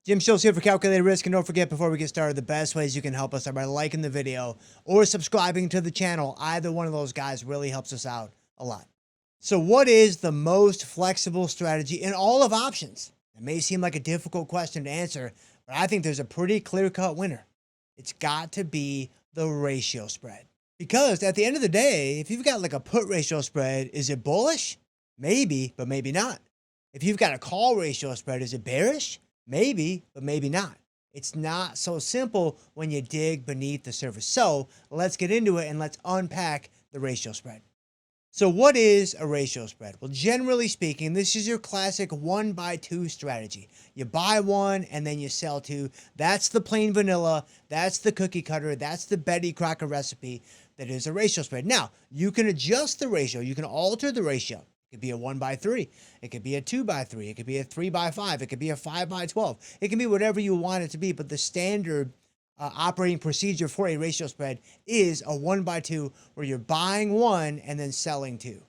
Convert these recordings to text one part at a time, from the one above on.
Jim Schultz here for Calculated Risk, and don't forget, before we get started, the best ways you can help us are by liking the video or subscribing to the channel. Either one of those guys really helps us out a lot. So what is the most flexible strategy in all of options? It may seem like a difficult question to answer, but I think there's a pretty clear-cut winner. It's got to be the ratio spread. Because at the end of the day, if you've got like a put ratio spread, is it bullish? Maybe, but maybe not. If you've got a call ratio spread, is it bearish? Maybe, but maybe not. It's not so simple when you dig beneath the surface. So let's get into it and let's unpack the ratio spread. So what is a ratio spread? Well, generally speaking, this is your classic 1-by-2 strategy. You buy one and then you sell two. That's the plain vanilla. That's the cookie cutter. That's the Betty Crocker recipe. That is a ratio spread. Now, you can adjust the ratio. You can alter the ratio. It could be a 1-by-3. It could be a 2-by-3. It could be a 3-by-5. It could be a 5-by-12. It can be whatever you want it to be, but the standard operating procedure for a ratio spread is a 1-by-2 where you're buying one and then selling two.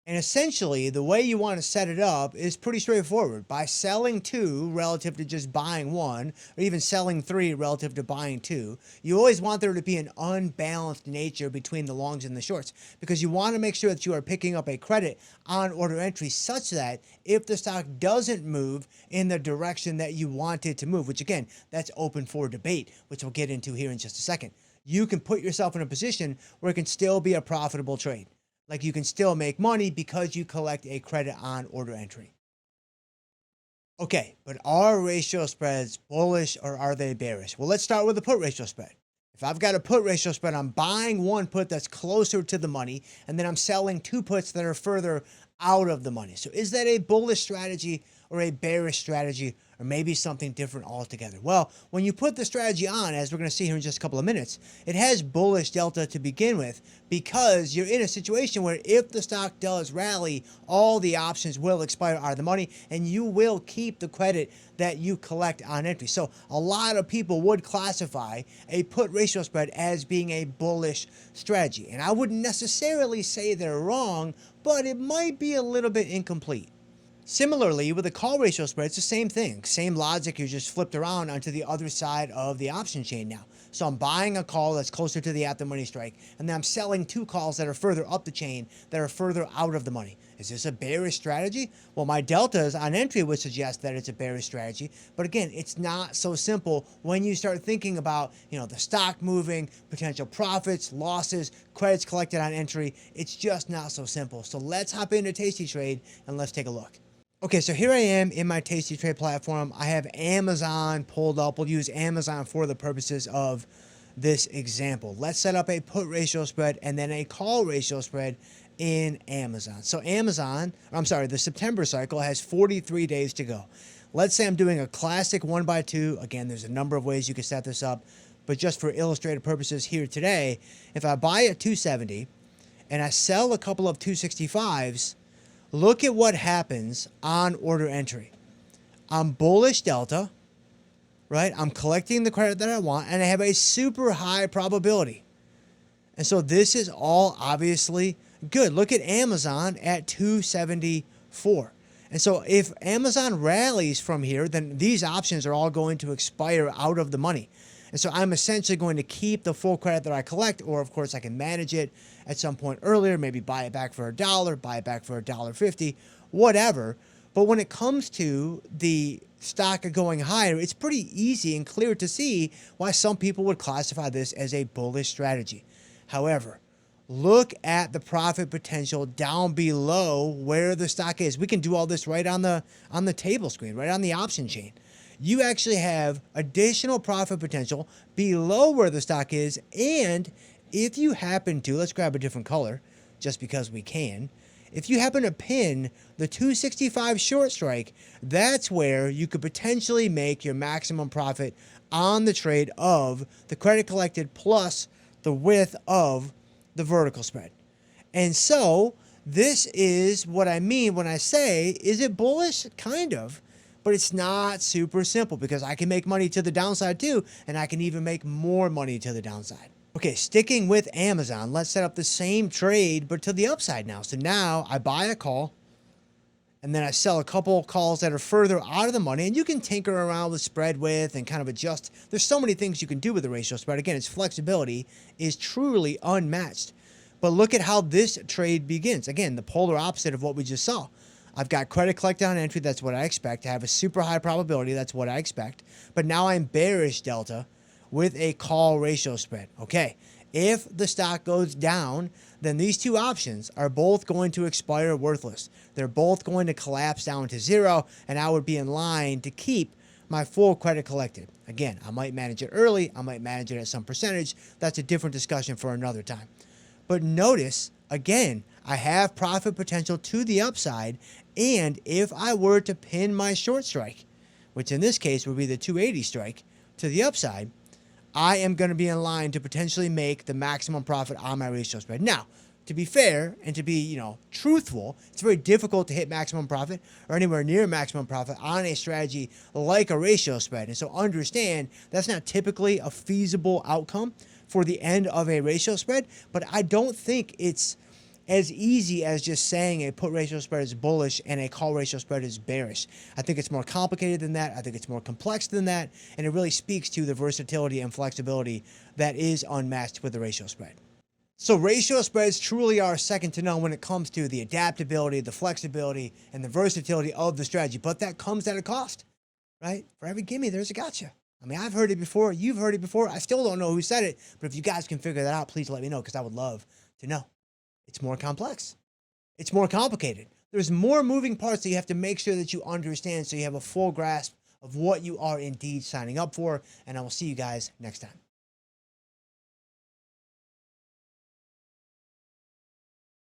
And essentially, the way you want to set it up is pretty straightforward. By selling two relative to just buying one, or even selling three relative to buying two, you always want there to be an unbalanced nature between the longs and the shorts, because you want to make sure that you are picking up a credit on order entry such that if the stock doesn't move in the direction that you want it to move, which again, that's open for debate, which we'll get into here in just a second, you can put yourself in a position where it can still be a profitable trade. Like you can still make money because you collect a credit on order entry. Okay, but are ratio spreads bullish or are they bearish? Well, let's start with the put ratio spread. If I've got a put ratio spread, I'm buying one put that's closer to the money, and then I'm selling two puts that are further out of the money. So is that a bullish strategy or a bearish strategy, or maybe something different altogether? Well, when you put the strategy on, as we're going to see here in just a couple of minutes, it has bullish delta to begin with, because you're in a situation where if the stock does rally, all the options will expire out of the money, and you will keep the credit that you collect on entry. So a lot of people would classify a put ratio spread as being a bullish strategy. And I wouldn't necessarily say they're wrong, but it might be a little bit incomplete. Similarly, with a call ratio spread, it's the same thing. Same logic, you just flipped around onto the other side of the option chain now. So I'm buying a call that's closer to the at-the-money strike, and then I'm selling two calls that are further up the chain, that are further out of the money. Is this a bearish strategy? Well, my deltas on entry would suggest that it's a bearish strategy. But again, it's not so simple when you start thinking about, the stock moving, potential profits, losses, credits collected on entry. It's just not so simple. So let's hop into tastytrade and let's take a look. Okay, so here I am in my tastytrade platform. I have Amazon pulled up. We'll use Amazon for the purposes of this example. Let's set up a put ratio spread and then a call ratio spread in Amazon. So the September cycle has 43 days to go. Let's say I'm doing a classic 1-by-2. Again, there's a number of ways you can set this up, but just for illustrative purposes here today, if I buy at 270 and I sell a couple of 265s, look at what happens on order entry. I'm bullish delta, right? I'm collecting the credit that I want, and I have a super high probability. And so this is all obviously good. Look at Amazon at 274. And so if Amazon rallies from here, then these options are all going to expire out of the money. And so I'm essentially going to keep the full credit that I collect, or of course I can manage it at some point earlier, maybe buy it back for $1, buy it back for $1.50, whatever. But when it comes to the stock going higher, it's pretty easy and clear to see why some people would classify this as a bullish strategy. However, look at the profit potential down below where the stock is. We can do all this right on the table screen, right on the option chain. You actually have additional profit potential below where the stock is, and if you happen to, let's grab a different color just because we can. If you happen to pin the 265 short strike, that's where you could potentially make your maximum profit on the trade of the credit collected plus the width of the vertical spread. And so this is what I mean when I say, is it bullish? Kind of. But it's not super simple, because I can make money to the downside too, and I can even make more money to the downside. Okay, sticking with Amazon, let's set up the same trade, but to the upside now. So now I buy a call, and then I sell a couple calls that are further out of the money, and you can tinker around with spread width and kind of adjust. There's so many things you can do with the ratio spread. Again, its flexibility is truly unmatched. But look at how this trade begins. Again, the polar opposite of what we just saw. I've got credit collected on entry. That's what I expect. I have a super high probability. That's what I expect. But now I'm bearish delta with a call ratio spread. Okay, if the stock goes down, then these two options are both going to expire worthless. They're both going to collapse down to zero, and I would be in line to keep my full credit collected. Again, I might manage it early. I might manage it at some percentage. That's a different discussion for another time. But notice, again, I have profit potential to the upside, and if I were to pin my short strike, which in this case would be the 280 strike, to the upside, I am going to be in line to potentially make the maximum profit on my ratio spread. Now, to be fair and to be, truthful, it's very difficult to hit maximum profit or anywhere near maximum profit on a strategy like a ratio spread. And so understand that's not typically a feasible outcome for the end of a ratio spread, but I don't think it's as easy as just saying a put ratio spread is bullish and a call ratio spread is bearish. I think it's more complicated than that. I think it's more complex than that, and it really speaks to the versatility and flexibility that is unmatched with the ratio spread. So ratio spreads truly are second to none when it comes to the adaptability, the flexibility, and the versatility of the strategy, but that comes at a cost, right? For every gimme, there's a gotcha. I mean, I've heard it before. You've heard it before. I still don't know who said it, but if you guys can figure that out, please let me know, because I would love to know. It's more complex. It's more complicated. There's more moving parts that you have to make sure that you understand so you have a full grasp of what you are indeed signing up for. And I will see you guys next time.